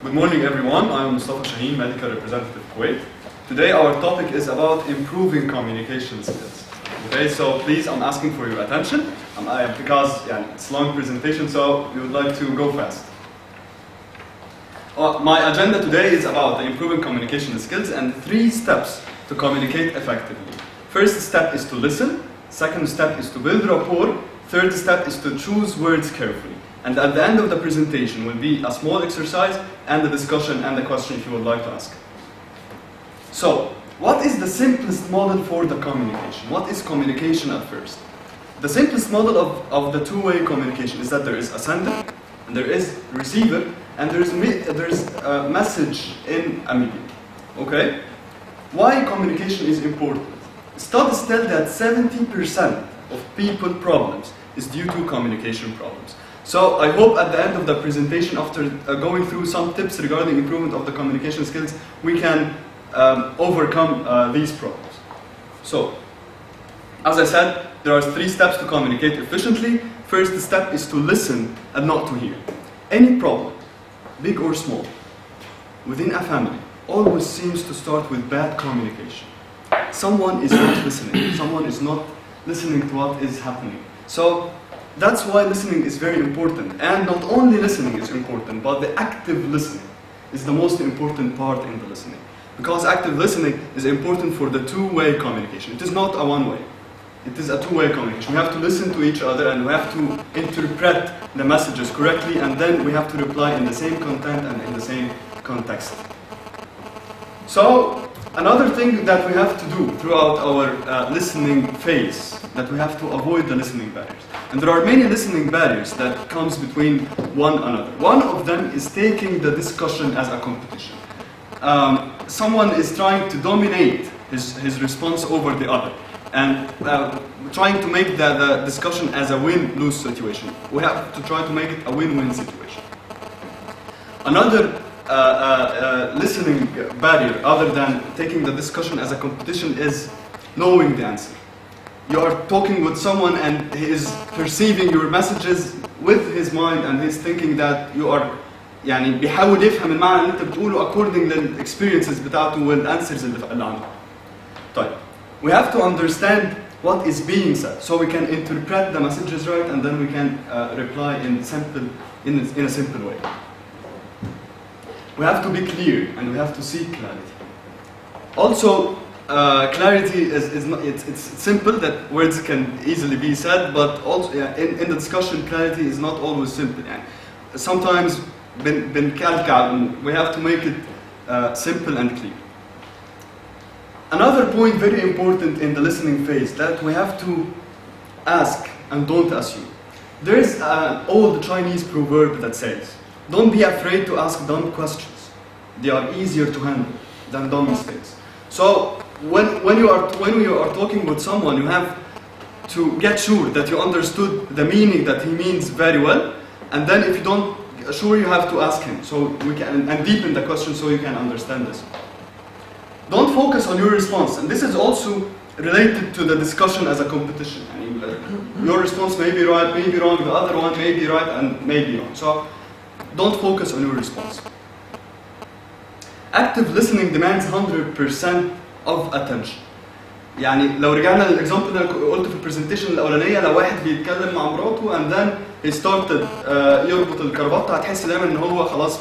Good morning everyone, I'm Mostafa Shaheen, Medical Representative Kuwait. Today our topic is about improving communication skills. Okay, so please I'm asking for your attention because it's a long presentation, so we would like to go fast. My agenda today is about the improving communication skills and 3 steps to communicate effectively. First step is to listen, second step is to build rapport, third step is to choose words carefully. And at the end of the presentation will be a small exercise and a discussion and a question if you would like to ask. So, what is the simplest model for the communication? What is communication at first? The simplest model of the two-way communication is that there is a sender, and there is a receiver, and there is a message in a medium. Okay? Why communication is important? Studies tell that 70% of people problems is due to communication problems. So I hope at the end of the presentation, after going through some tips regarding improvement of the communication skills, we can overcome these problems. So, as I said, there are 3 steps to communicate efficiently. First step is to listen and not to hear. Any problem, big or small, within a family, always seems to start with bad communication. Someone is not listening. Someone is not listening to what is happening. So, that's why listening is very important. And not only listening is important, but the active listening is the most important part in the listening. Because active listening is important for the two-way communication. It is not a one-way. It is a two-way communication. We have to listen to each other and we have to interpret the messages correctly, and then we have to reply in the same content and in the same context. So, another thing that we have to do throughout our listening phase, that we have to avoid the listening barriers. And there are many listening barriers that comes between one another. One of them is taking the discussion as a competition. Someone is trying to dominate his response over the other, and trying to make the discussion as a win-lose situation. We have to try to make it a win-win situation. Another listening barrier, other than taking the discussion as a competition, is knowing the answer. You are talking with someone and he is perceiving your messages with his mind, and he's thinking that you are بيحاول يفهم المعنى اللي انت بتقوله according للexperiences بتاعته والanswers اللي عنده. طيب, we have to understand what is being said so we can interpret the messages right, and then we can reply in a simple way. We have to be clear and we have to seek clarity. Also, clarity is not, it's simple that words can easily be said, but also in the discussion clarity is not always simple. Sometimes we have to make it simple and clear. Another point very important in the listening phase, that we have to ask and don't assume. There is an old Chinese proverb that says, don't be afraid to ask dumb questions. They are easier to handle than dumb mistakes. So when you are talking with someone, you have to get sure that you understood the meaning that he means very well, and then if you don't sure, you have to ask him so we can and deepen the question so you can understand this. Don't focus on your response, and this is also related to the discussion as a competition. Your response may be right, may be wrong, the other one may be right and may be wrong. So don't focus on your response. Active listening demands 100% of attention. لو رجعنا للاكزامبل اللي انا قلته في البرزنتيشن الاولانيه، لو واحد بيتكلم مع مراته and then he started يربط الكرافته، هتحس دايما ان هو خلاص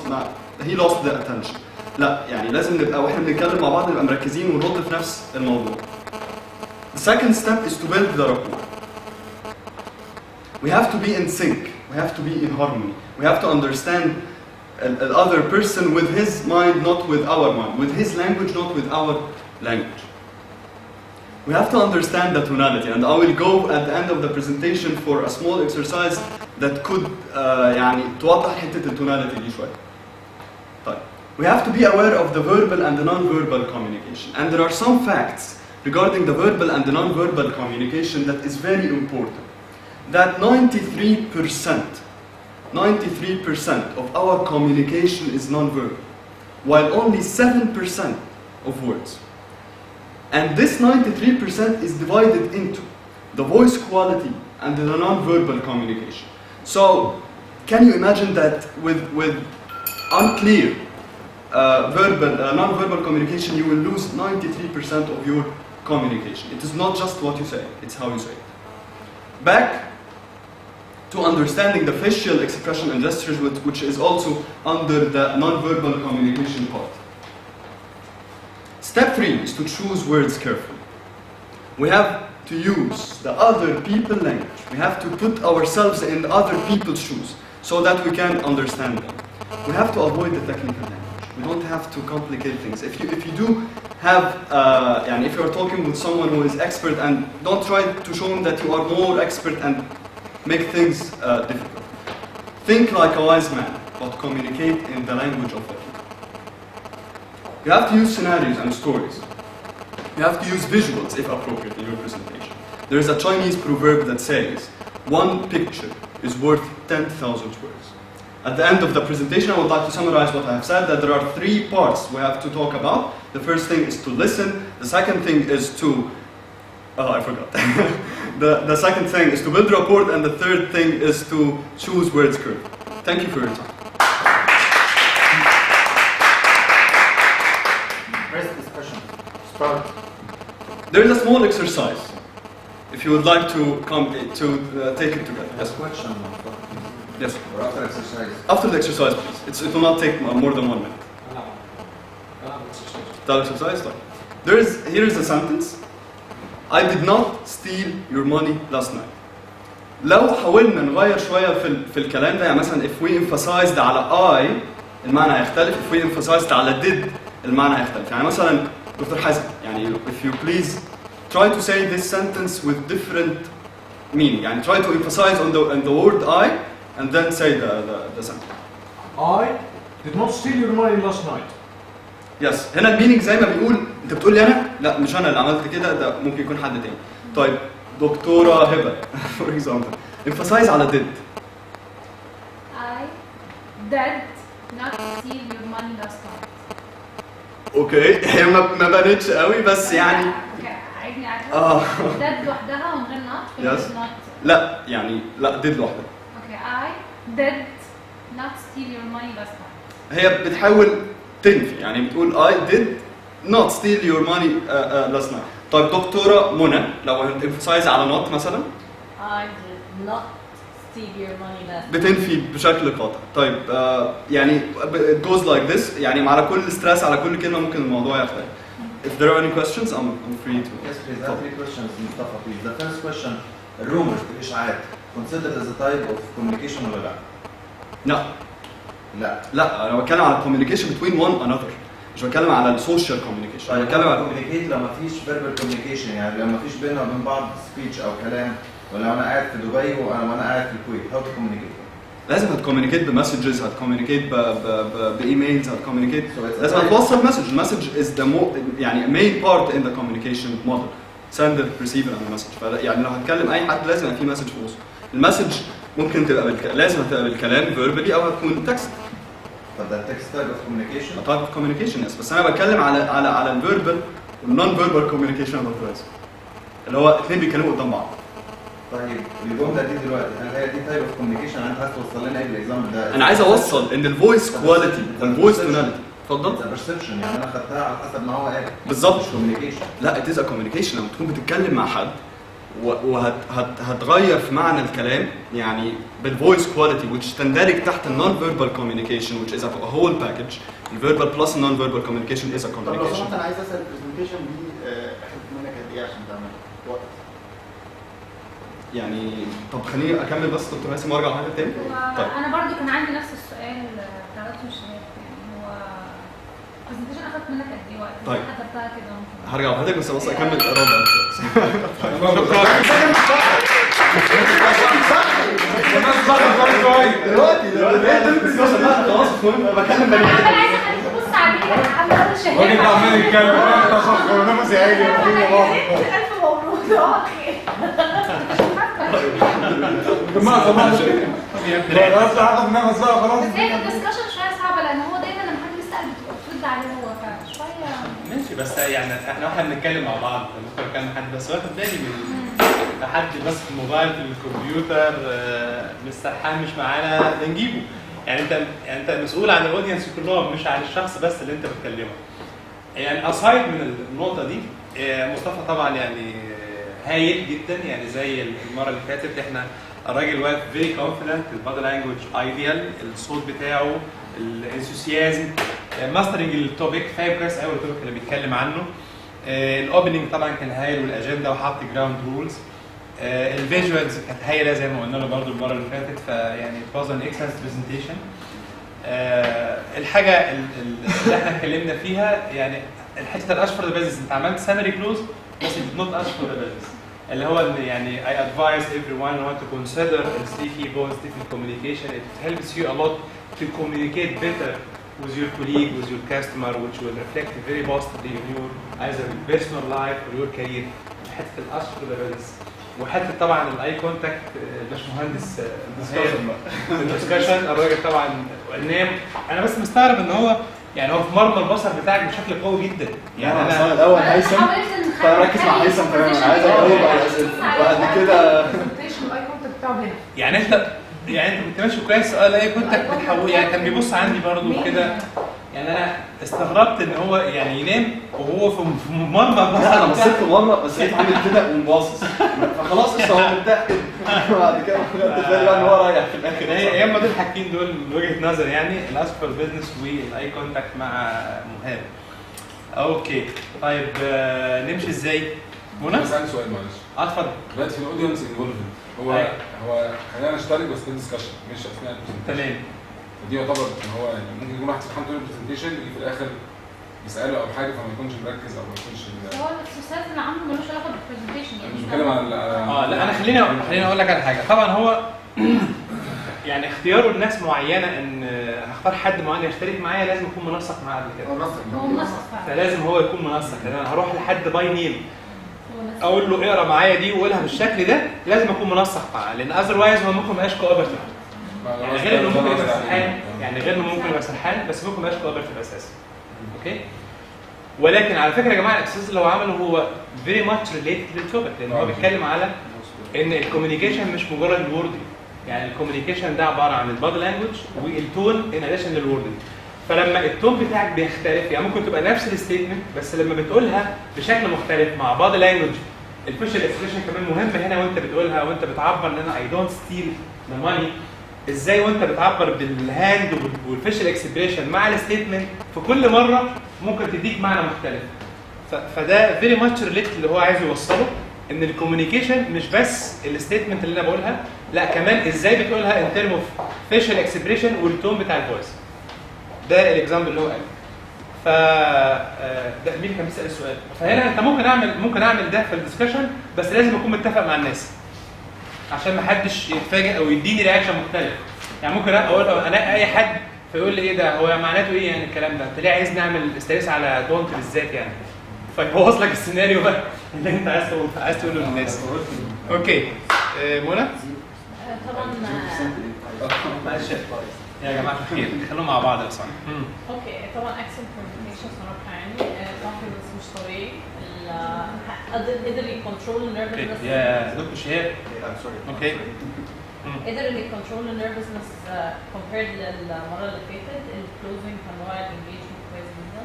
he lost the attention. لا لازم نبقى واحنا بنتكلم مع بعض نبقى مركزين ونرد في نفس الموضوع. The second step is to build the rapport. We have to be in sync. We have to be in harmony. We have to understand the other person with his mind, not with our mind, with his language, not with our language. We have to understand the tonality, and I will go at the end of the presentation for a small exercise that could توضح حتة الtonality دي شوية. طيب, we have to be aware of the verbal and the non-verbal communication, and there are some facts regarding the verbal and the non-verbal communication that is very important. That 93% of our communication is non-verbal, while only 7% of words. And this 93% is divided into the voice quality and the non-verbal communication. So, can you imagine that with unclear non-verbal communication, you will lose 93% of your communication. It is not just what you say, it's how you say it. Back to understanding the facial expression and gestures, which is also under the non-verbal communication part. Step 3 is to choose words carefully. We have to use the other people language. We have to put ourselves in other people's shoes so that we can understand them. We have to avoid the technical language. We don't have to complicate things. If you do have, if you are talking with someone who is expert, and don't try to show him that you are more expert and make things difficult. Think like a wise man, but communicate in the language of the people. You have to use scenarios and stories. You have to use visuals if appropriate in your presentation. There is a Chinese proverb that says, one picture is worth 10,000 words. At the end of the presentation, I would like to summarize what I have said, that there are 3 parts we have to talk about. The first thing is to listen. The second thing is to... I forgot. the second thing is to build rapport, and the third thing is to choose words carefully. Thank you for your time. First discussion. Start. There is a small exercise. If you would like to come to take it together. Yes. Question. Yes. Or after exercise. After the exercise, please. It will not take more than 1 minute. Exercise. Here is a sentence. I did not steal your money last night. لو حاولنا نغير شوية في الكلام ده، يعني مثلا if we emphasized على I المعنى هيختلف، if we emphasized على did المعنى هيختلف. يعني مثلا دكتور حازم، يعني if you please try to say this sentence with different meaning. يعني try to emphasize on the word I and then say the sentence. I did not steal your money last night. يس هنا المينينج زي ما بيقول انت بتقول لي انا لا مش انا اللي عملت كده، ده ممكن يكون حد تاني. طيب دكتوره هبه فور اكزامبل emphasize على did. I did not steal your money last night. اوكي هي ما بانتش قوي بس يعني اوكي عيدني عادي. did لوحدها ومن غير not. يس لا يعني لا did لوحدها. اوكي I did not steal your money last night. هي بتحاول تنفي، يعني بتقول I did not steal your money last night. طيب دكتورة منى لو emphasize على not مثلا I did not steal your money last night. بتنفي بشكل قاطع. طيب يعني it goes like this، يعني على كل ستريس على كل كلمة ممكن الموضوع يختلف. If there are any questions, I'm free to. Yes, please. I have 3 questions, Mostafa, please. The first question, rumors, الإشاعات, considered as a type of communication ولا لا؟ لا. لا. لا انا بتكلم على communication between one another، مش بتكلم على السوشيال communication. طيب بتكلم على communicate لو ما فيش verbal communication، يعني لو ما فيش بيننا وبين بعض speech أو كلام، ولا أنا قاعد في دبي وأنا قاعد في الكويت، how to communicate؟ لازم هتكوميونيكيت بمسجز، هتكوميونيكيت بايميلز، هتكوميونيكيت لازم هتوصل مسج. المسج is the يعني main part in the communication model. sender receiver and message. يعني لو هتكلم اي حد لازم يبقى في مسج في وسط. المسج ممكن تبقى لازم تبقى بالكلام verbally او هتكون تكست. طب ده text type of communication؟ type of communication yes. بس انا بتكلم على الفيربال والنون فيربال communication otherwise. اللي هو اثنين بيتكلموا قدام بعض. طيب الجمله دي دلوقتي هل هي دي تايب اوف كوميونيكيشن انت عايز توصل لنا ايه بالاكزامبل ده؟ انا عايز اوصل ان الفويس كواليتي والفويس توناليتي. اتفضل. perception، يعني انا خدتها على حسب ما هو قال بالظبط. مش كوميونيكيشن. لا it is a communication. لما تكون بتتكلم مع حد وهتغير في معنى الكلام يعني بالفويس كواليتي which تندرج تحت النون فيربال communication which is a whole package. الفيربال بلس النون فيربال communication is a طب لو communication. سمحت انا عايز اسال البرزنتيشن دي اخذت منك قد ايه عشان تعملها؟ وقت؟ يعني طب خليني اكمل بس دكتور هاسم وارجع لحاجه تاني. طيب انا برضو كان عندي نفس السؤال بتاع دكتور شهاب، يعني هو البرزنتيشن اخذت منك قد ايه وقت؟ طيب حضرتها كده ممكن هرجع لحضرتك بس اكمل رابع. خلاص بكلم بني انا عايزه اخليك تبص عليا قبل ما شهاب الراجل ده عمال يتكلم ونفسي هيجي الف مبروك يا اخي. جماعه طبعا خلاص هاخد نفس بقى خلاص. بس هي الدسكشن شويه صعبه لان هو دايما لما حد بيسال بترد عليه هو فشويه ماشي. بس يعني احنا بنتكلم مع بعض ممكن اكلم حد بس واخد بالي من حد بس في الموبايل في الكمبيوتر مش سرحان مش معانا بنجيبه. يعني انت مسؤول عن الاودينس كلهم مش عن الشخص بس اللي انت بتكلمه. يعني اسايد من النقطه دي مصطفى طبعا يعني هايل جدا، يعني زي المره اللي فاتت احنا الراجل واقف فيري كونفيدنت، البادي لانجوج ايديال، الصوت بتاعه، الانثوسيازم، ماسترنج التوبيك، فاهم كويس قوي التوبيك اللي بيتكلم عنه. الاوبننج طبعا كان هايل والاجنده وحط جراوند رولز. الفيجوالز كانت هايله زي ما قلنا له برضه المره اللي فاتت، فيعني it was an excellent presentation. الحاجه اللي احنا اتكلمنا فيها يعني الحته الاشهر for the business، انت عملت سامري كلوز بس it did not ask for the business، اللي هو يعني I advise everyone what to consider sticky bone sticky communication. It helps you a lot to communicate better with your colleague, with your customer, which will reflect very positively in your either personal life or your career. حته الاشهر for the business، وحته طبعا الاي كونتاكت الباشمهندس الدسكشن الراجل طبعا نام. انا بس مستغرب ان هو يعني هو في مرمى البصر بتاعك بشكل قوي جدا. يعني انا الاول هيثم، فركز مع هيثم تماما، انا عايز اجاوب على الاسئله وبعد كده الاي كونتاكت بتاعه هنا. يعني انت كنت ماشي كويس. الاي كونتاكت بتحول، يعني كان بيبص عندي برضه كده. يعني انا استغربت ان هو يعني ينام وهو في مرمى البصر. انا بصيت له مره بس لقيته عامل كده ومباصص، فخلاص لسه هو متاكد. بعد كده خدت بالي بقى ان هو رايح في الاخر. هي هم دول الحاجتين دول من وجهه نظري، يعني الاسفل بزنس والاي كونتاكت مع مهاب. اوكي طيب نمشي ازاي؟ منى؟ بس عندي سؤال معلش. اتفضل. دلوقتي في الاودينس انفولفمنت هو خلينا نشترك بس في الدسكشن مش اثناء البرزنتيشن. تمام. فدي يعتبر ان هو يعني ممكن يكون واحد فرحان طول البرزنتيشن يجي في الاخر يساله او حاجه فما يكونش مركز او ما يكونش. هو الاكسرسايز اللي عامله ملوش علاقه بالبرزنتيشن يعني. مش بتكلم على لا انا خليني اقول لك على حاجه. طبعا هو يعني اختياره لناس معينه ان هختار حد معين يشترك معايا لازم يكون منسق معاه قبل كده. هو منسق فعلا. فلازم هو يكون منسق. يعني انا هروح لحد باي نيم اقول له اقرا معايا دي وقولها بالشكل ده، لازم اكون منسق معاه، لان اذروايز هو ممكن ما يبقاش كوبرتيف. يعني غير انه ممكن يبقى سرحان، بس ممكن ما يبقاش كوبرتيف اساسا. اوكي؟ ولكن على فكره يا جماعه الاكسس اللي هو عمله هو فيري ماتش ريليتد للتوبيك، لان هو بيتكلم على ان الكوميونيكيشن مش مجرد الوردنج. يعني الكوميونيكيشن ده عباره عن البادي لانجوج والتون ان اديشن للوردنج. فلما التون بتاعك بيختلف، يعني ممكن تبقى نفس الستيتمنت بس لما بتقولها بشكل مختلف مع بادي لانجوج. الفيشل اكسبريشن كمان مهم هنا وانت بتقولها وانت بتعبر ان انا اي دونت ستيل ذا ماني. ازاي وانت بتعبر بالهاند والفيشل اكسبريشن مع الستيتمنت في كل مره ممكن تديك معنى مختلف. فده فيري ماتش ريليتد اللي هو عايز يوصله، ان الكوميونيكيشن مش بس الستيتمنت اللي انا بقولها، لا كمان ازاي بتقولها ان ترم اوف فيشل اكسبريشن والتون بتاع الفويس. ده الاكزامبل اللي هو قاله. ده مين كان بيسال السؤال؟ فهنا انت ممكن اعمل ده في الدسكشن، بس لازم اكون متفق مع الناس عشان ما حدش يتفاجئ او يديني رياكشن مختلف. يعني ممكن اقول انا اي حد فيقول لي ايه ده، هو معناته ايه يعني الكلام ده؟ انت ليه عايز نعمل استريس على دونت بالذات يعني؟ فيبوظ لك السيناريو بقى اللي انت عايز تقوله للناس. اوكي منى؟ طبعا معلش يا جماعه الخير خلونا مع بعض يا صاحبي. اوكي طبعا اكسل برزنتيشن صراحه يعني كونفيدنس مش طبيعي. قدر يكنترول النيرفسنس. يا دكتور شهاب. اوكي. قدر يكنترول النيرفسنس كومبيرد للمره اللي فاتت. الكلوزنج كان وايد انجيجمنت كويس جدا.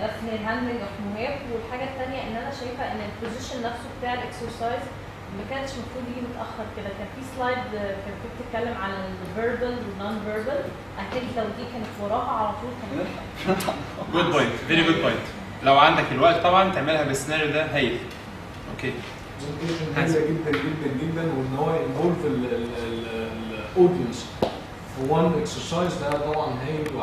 بس هي الهاندلنج اوف مهاب. والحاجه الثانيه ان انا شايفه ان البوزيشن نفسه بتاع الاكسرسايز ما كانش المفروض يجي متاخر كده. كان في سلايد كانت بتتكلم على الفيربال والنون فيربال. اكيد لو دي كانت وراها على طول كمان. جود بوينت، فيري جود بوينت. لو عندك الوقت طبعا تعملها بالسيناريو ده هايل. اوكي. برزنتيشن جدا جدا جدا، وان هو انفولف الاودينس في وان اكسرسايز ده طبعا هايل.